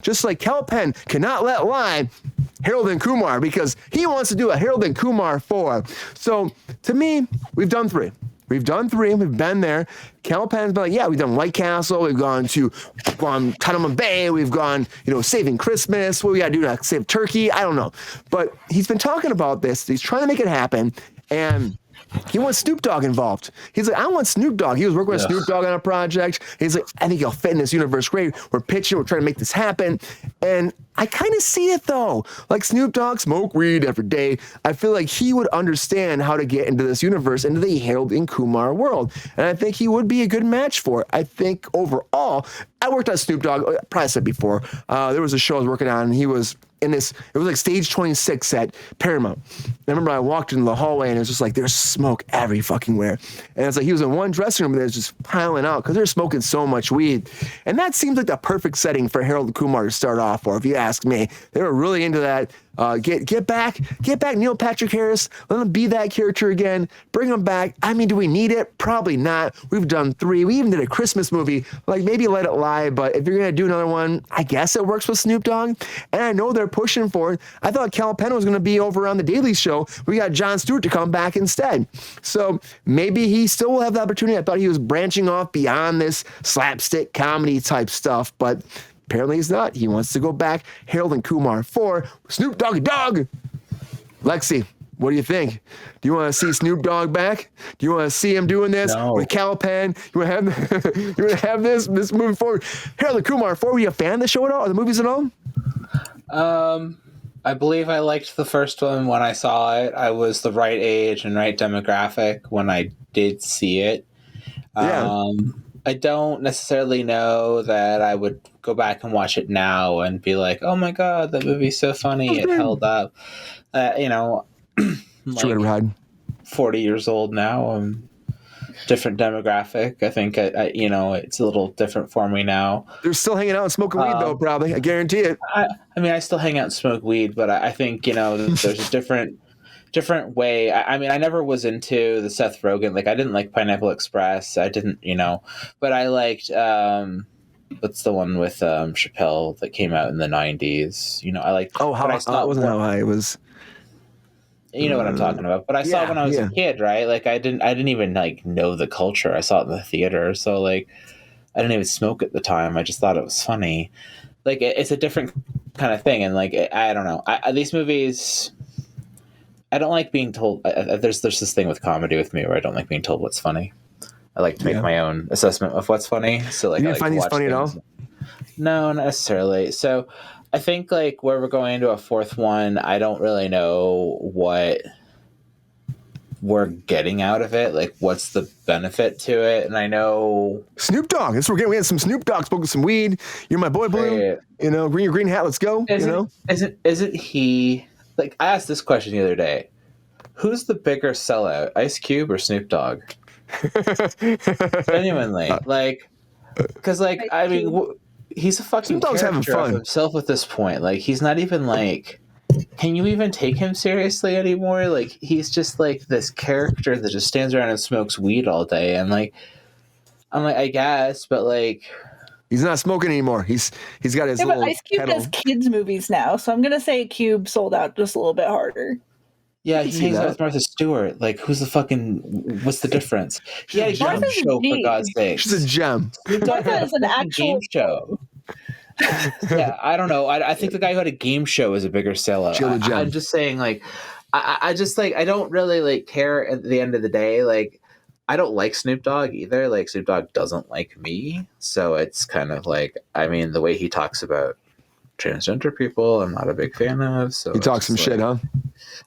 Just like Kal Penn cannot let lie Harold and Kumar because he wants to do a Harold and Kumar 4. So to me, we've done 3. We've been there. Kal Penn's been like, yeah, we've done White Castle, we've gone Tittleman Bay, we've gone, Saving Christmas, what we gotta do to save Turkey, I don't know. But he's been talking about this, he's trying to make it happen, and he wants Snoop Dogg involved. He's like, I want Snoop Dogg. He was working with Snoop Dogg on a project. He's like, I think he'll fit in this universe great. We're pitching, we're trying to make this happen. And I kind of see it though. Like Snoop Dogg, smoke weed every day. I feel like he would understand how to get into this universe, into the Harold and Kumar world. And I think he would be a good match for it. I think overall, I worked on Snoop Dogg, probably said before. There was a show I was working on, and he was in this, it was like stage 26 at Paramount. I remember I walked into the hallway and it was just like, there's smoke every fucking where. And it's like he was in one dressing room and it was just piling out because they're smoking so much weed. And that seems like the perfect setting for Harold and Kumar to start off, or if you ask me. They were really into that. Get back Neil Patrick Harris. Let him be that character again. Bring him back. I mean, do we need it? Probably not. We've done 3. We even did a Christmas movie. Like maybe Let It Lie, but if you're gonna do another one, I guess it works with Snoop Dogg. And I know they're pushing for it. I thought Kal Penn was gonna be over on the Daily Show. We got Jon Stewart to come back instead. So maybe he still will have the opportunity. I thought he was branching off beyond this slapstick comedy type stuff, but apparently he's not. He wants to go back. Harold and Kumar 4. Snoop Doggy Dogg. Lexi, what do you think? Do you want to see Snoop Dogg back? Do you want to see him doing this with Kal Penn? You want to have this moving forward? Harold and Kumar 4. Were you a fan of the show at all, or the movies at all? I believe I liked the first one when I saw it. I was the right age and right demographic when I did see it. Yeah. I don't necessarily know that I would go back and watch it now and be like, oh my God, that movie's so funny. It held up. Like 40 years old now. I'm different demographic. I think, it's a little different for me now. They're still hanging out and smoking weed, though, probably. I guarantee it. I mean, I still hang out and smoke weed, but I think, there's a different way. I mean, I never was into the Seth Rogen. Like, I didn't like Pineapple Express. I didn't, but I liked, what's the one with Chappelle that came out in the 90s? I liked. Oh, How High? It wasn't How High. It was. You know what I'm talking about. But I saw it when I was a kid, right? Like, I didn't even like know the culture. I saw it in the theater, so like, I didn't even smoke at the time. I just thought it was funny. Like, it's a different kind of thing, and like, I don't know. These movies. I don't like being told. There's this thing with comedy with me where I don't like being told what's funny. I like to make my own assessment of what's funny. So like, you find these funny at all? No, not necessarily. So I think like where we're going into a fourth one, I don't really know what we're getting out of it. Like, what's the benefit to it? And I know Snoop Dogg. That's what we're getting. We had some Snoop Dogg, smoking some weed. You're my boy, Blue. Right. Green your green hat. Let's go. Isn't he? Like, I asked this question the other day. Who's the bigger sellout, Ice Cube or Snoop Dogg? Genuinely. Like, because, like, I mean, he's a fucking character of himself at this point. Like, he's not even, like, can you even take him seriously anymore? Like, he's just, like, this character that just stands around and smokes weed all day. And, like, I'm like, I guess, but, like... He's not smoking anymore. He's got his little but Ice Cube pedal. does kids movies now, so I'm gonna say Cube sold out just a little bit harder. Yeah, he hangs out with Martha Stewart. Like, who's the fucking? What's the difference? He had a game show, for God's sake. She's a gem. Martha is an actual game show. Yeah, I don't know. I think the guy who had a game show is a bigger sellout. I'm just saying, like, I just like I don't really like care at the end of the day, like. I don't like Snoop Dogg either. Like, Snoop Dogg doesn't like me. So it's kind of like, I mean, the way he talks about transgender people, I'm not a big fan of. So he talks some shit, huh?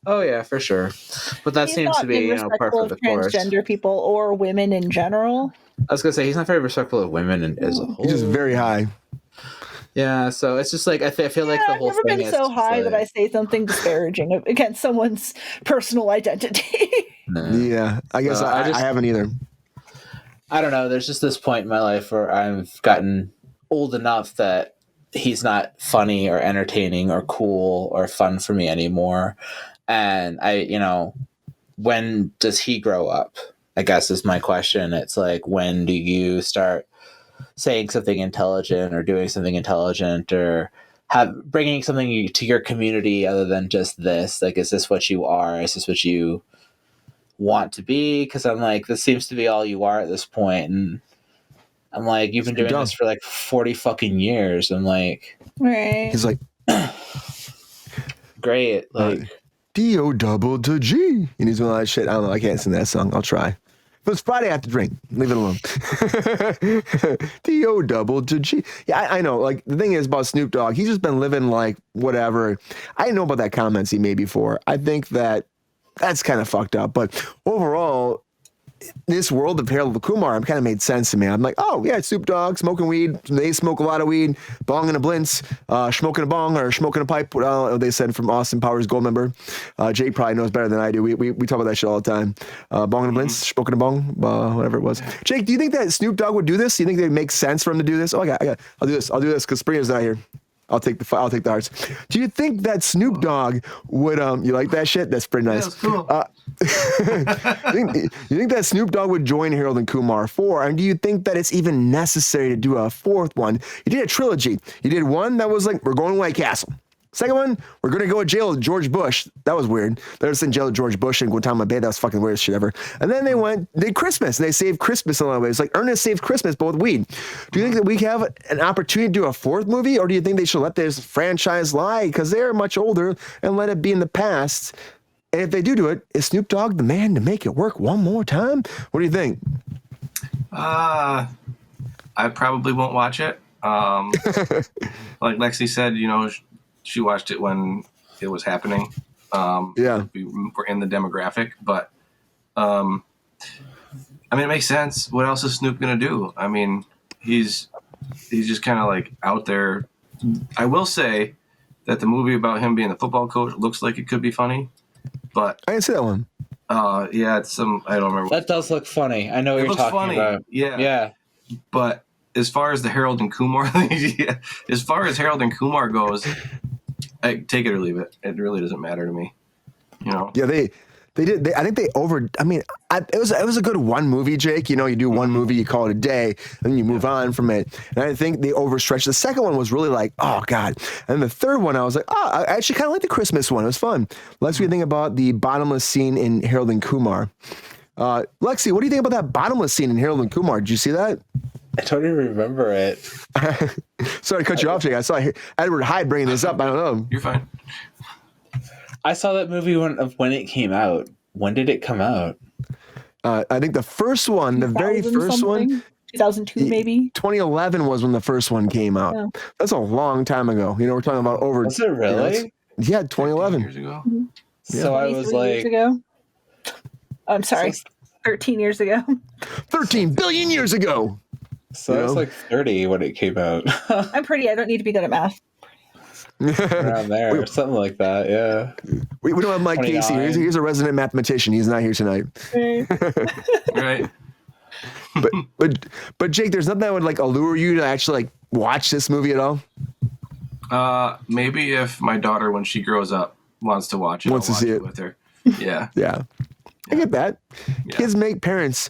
Oh, yeah, for sure. But that seems to be, part of the course. Transgender people or women in general. I was going to say, he's not very respectful of women as a whole. He's just very high. Yeah, so it's just like, I feel like the whole thing is... I've never been so high that I say something disparaging against someone's personal identity. Yeah, I guess I haven't either. I don't know. There's just this point in my life where I've gotten old enough that he's not funny or entertaining or cool or fun for me anymore. And when does he grow up? I guess is my question. It's like, when do you start saying something intelligent or doing something intelligent or bringing something to your community other than just this. Like, is this what you are? Is this what you want to be? Because I'm like, this seems to be all you are at this point. And I'm like, you've been doing this for like 40 fucking years. I'm like, right. He's like, great. Like, D-O-double-G. And he's doing all that shit. I don't know. I can't sing that song. I'll try. If it's Friday, I have to drink. Leave it alone. D-O-double-G. Yeah, I know. Like, the thing is about Snoop Dogg, he's just been living like whatever. I didn't know about that comments he made before. I think that's kind of fucked up. But overall, this world of Harold Kumar kind of made sense to me. I'm like, oh, yeah, Snoop Dogg, smoking weed. They smoke a lot of weed. Bong and a blintz. Smoking a bong or smoking a pipe. They said from Austin Powers Goldmember. Jake probably knows better than I do. We talk about that shit all the time. Bong and a blintz, smoking a bong, whatever it was. Jake, do you think that Snoop Dogg would do this? Do you think it would make sense for him to do this? Oh, I'll do this because Springer's not here. I'll take the hearts. Do you think that Snoop Dogg would you like that shit? That's pretty nice. Yeah, that's cool. You think that Snoop Dogg would join Harold and Kumar 4? And do you think that it's even necessary to do a fourth one? You did a trilogy. You did one that was like, we're going to White Castle. Second one, we're going to go to jail with George Bush. That was weird. They were in jail with George Bush in Guantanamo Bay. That was fucking weirdest shit ever. And then they did Christmas. And they saved Christmas in a lot of ways. Like Ernest saved Christmas, but with weed. Do you think that we have an opportunity to do a fourth movie? Or do you think they should let this franchise lie because they're much older and let it be in the past? And if they do it, is Snoop Dogg the man to make it work one more time? What do you think? I probably won't watch it. Like Lexi said, she watched it when it was happening. Yeah. We're in the demographic, but it makes sense. What else is Snoop gonna do? I mean, he's just kind of like out there. I will say that the movie about him being the football coach looks like it could be funny, but I didn't see that one. Yeah, it's I don't remember. That does look funny. I know what you're talking about. Yeah. But as far as the Harold and Kumar, as far as Harold and Kumar goes, I take it or leave it. It really doesn't matter to me. Yeah, they did. I think they it was a good one movie, Jake. You do one movie, you call it a day, and then you move on from it. And I think they overstretched. The second one was really like, oh God. And the third one, I was like, oh, I actually kind of like the Christmas one. It was fun. Let's what do you think about the bottomless scene in Harold and Kumar? Lexi, what do you think about that bottomless scene in Harold and Kumar? Did you see that? I don't even remember it. Sorry to cut you off, Jake. I saw Edward Hyde bringing this up. I don't know. You're fine. I saw that movie when it came out. When did it come out? I think the first one, the very first one, 2002 maybe. 2011 was when the first one came out. Yeah. That's a long time ago. We're talking about over. Was it really? Yeah, 2011. Years ago. Mm-hmm. So I was like, years ago. I'm sorry, 13 years ago. 13 billion years ago. So I was like 30 when it came out. I'm pretty. I don't need to be good at math. Around there, something like that. Yeah. We don't have Mike 29. Casey. Here's a resident mathematician. He's not here tonight. Right. But Jake, there's nothing that would like allure you to actually like watch this movie at all. Maybe if my daughter, when she grows up, wants to watch it, wants to see it with her. Yeah. Yeah. I get that. Yeah. Kids make parents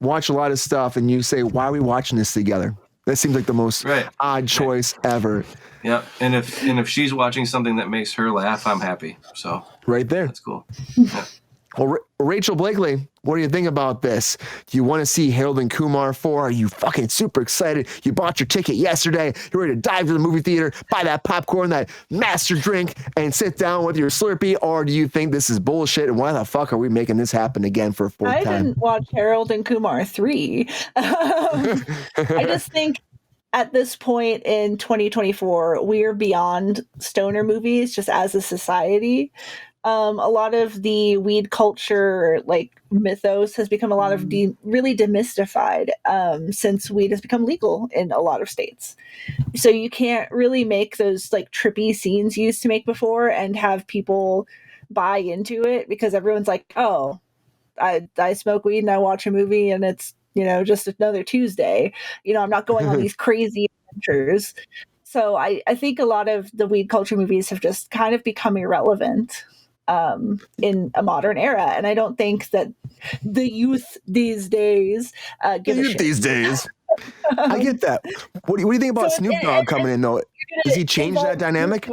watch a lot of stuff, and you say, "Why are we watching this together?" That seems like the most odd choice ever. Yeah, and if she's watching something that makes her laugh, I'm happy. So right there, that's cool. Yeah. Well, Rachel Blakely, what do you think about this? Do you want to see Harold and Kumar 4? Are you fucking super excited? You bought your ticket yesterday. You're ready to dive to the movie theater, buy that popcorn, that master drink, and sit down with your Slurpee? Or do you think this is bullshit? And why the fuck are we making this happen again for a fourth time? I didn't watch Harold and Kumar 3. I just think at this point in 2024, we're beyond stoner movies just as a society. A lot of the weed culture, like mythos, has become a lot of really demystified since weed has become legal in a lot of states. So you can't really make those like trippy scenes you used to make before and have people buy into it because everyone's like, oh, I smoke weed and I watch a movie and it's, just another Tuesday. I'm not going on these crazy adventures. So I think a lot of the weed culture movies have just kind of become irrelevant in a modern era. And I don't think that the youth these days give a shit. These days. I get that. What do you think about Snoop Dogg coming in though? Does he change that dynamic?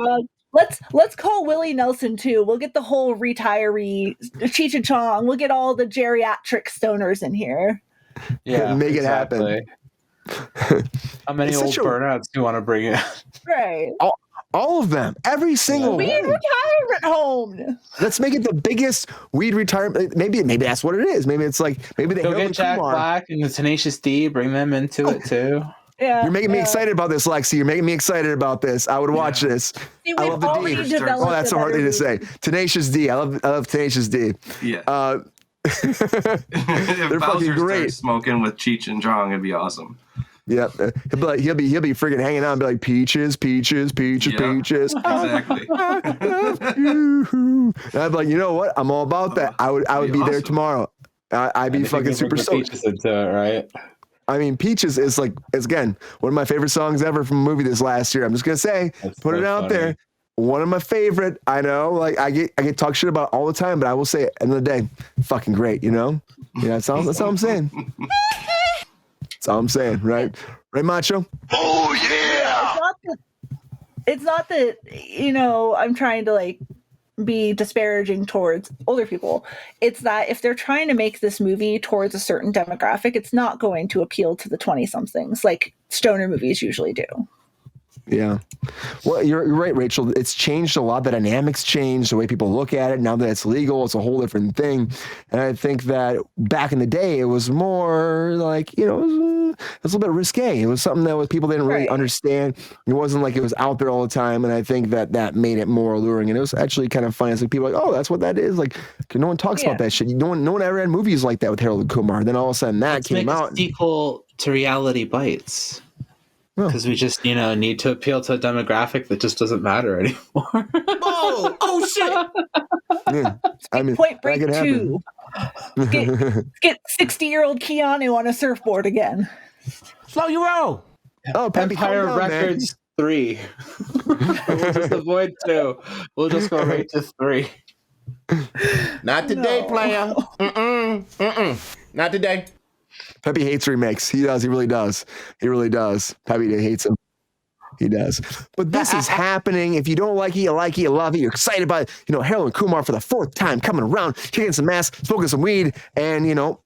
Let's call Willie Nelson too. We'll get the whole retiree Cheech and Chong. We'll get all the geriatric stoners in here. Yeah, make it happen. How many old burnouts do you want to bring in? Right. All of them. Every single weed retirement home. Let's make it the biggest weed retirement. Maybe that's what it is. Maybe it's like they go get Jack Black and the Tenacious D. Bring them into it too. Yeah, you're making me excited about this, Lexi. You're making me excited about this. I would watch this. See, I love the D. Oh, that's so hard thing to say. Tenacious D. I love Tenacious D. Yeah. They're fucking great. Smoking with Cheech and Chong, it'd be awesome. Yeah, he'll be freaking hanging out and be like peaches. Exactly. And I'd be like, you know what? I'm all about that. I would be there tomorrow. I'd be fucking super stoked. Peaches into it, right? I mean, Peaches is again one of my favorite songs ever from a movie this last year. I'm just gonna say, put it out there. One of my favorite. I know, like I get talk shit about all the time, but I will say, at the end of the day, fucking great. You know, that's all I'm saying. That's all I'm saying, right? Right, Macho? Oh, yeah! It's not that, I'm trying to, be disparaging towards older people. It's that if they're trying to make this movie towards a certain demographic, it's not going to appeal to the 20-somethings like stoner movies usually do. Yeah. Well, you're right, Rachel. It's changed a lot. The dynamics changed, the way people look at it. Now that it's legal, it's a whole different thing. And I think that back in the day, it was more like, it was a little bit risque. It was something that people didn't really understand. It wasn't like it was out there all the time. And I think that made it more alluring. And it was actually kind of funny. It's like people like, oh, that's what that is. Like, no one talks about that shit. No one ever had movies like that with Harold and Kumar. Then all of a sudden came out. A sequel to Reality Bites. Because we just, need to appeal to a demographic that just doesn't matter anymore. Oh shit! Yeah. I mean, Point Break 2. Get 60-year-old Keanu on a surfboard again. Slow your roll. Oh, Empire Records 3. We'll just avoid 2. We'll just go right to 3. Not today, player. Not today. Pepe hates remakes. He does. He really does. He really does. Pepe hates him. He does. But this is happening. If you don't like it, you like it, you love it, you're excited about it. Harold and Kumar for the 4th time coming around, kicking some ass, smoking some weed, and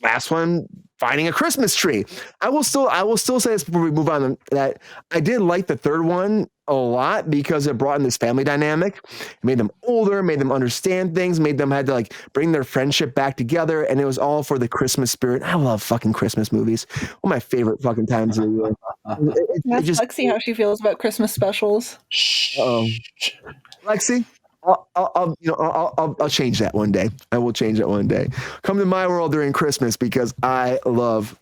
last one, finding a Christmas tree. I will still say this before we move on, that I did like the 3rd one a lot because it brought in this family dynamic. It made them older, made them understand things, made them had to bring their friendship back together, and it was all for the Christmas spirit. I love fucking Christmas movies. One of my favorite fucking times of the year. Ask Lexi how she feels about Christmas specials. Lexi, I'll change that one day. I will change that one day. Come to my world during Christmas because I love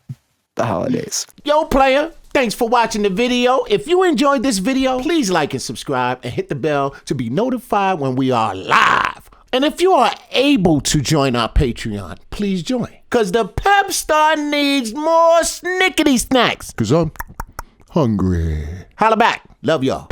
the holidays. Yo, player, thanks for watching the video. If you enjoyed this video, please like and subscribe and hit the bell to be notified when we are live. And if you are able to join our Patreon, please join. Because the Pep Star needs more snickety snacks. Because I'm hungry. Holla back. Love y'all.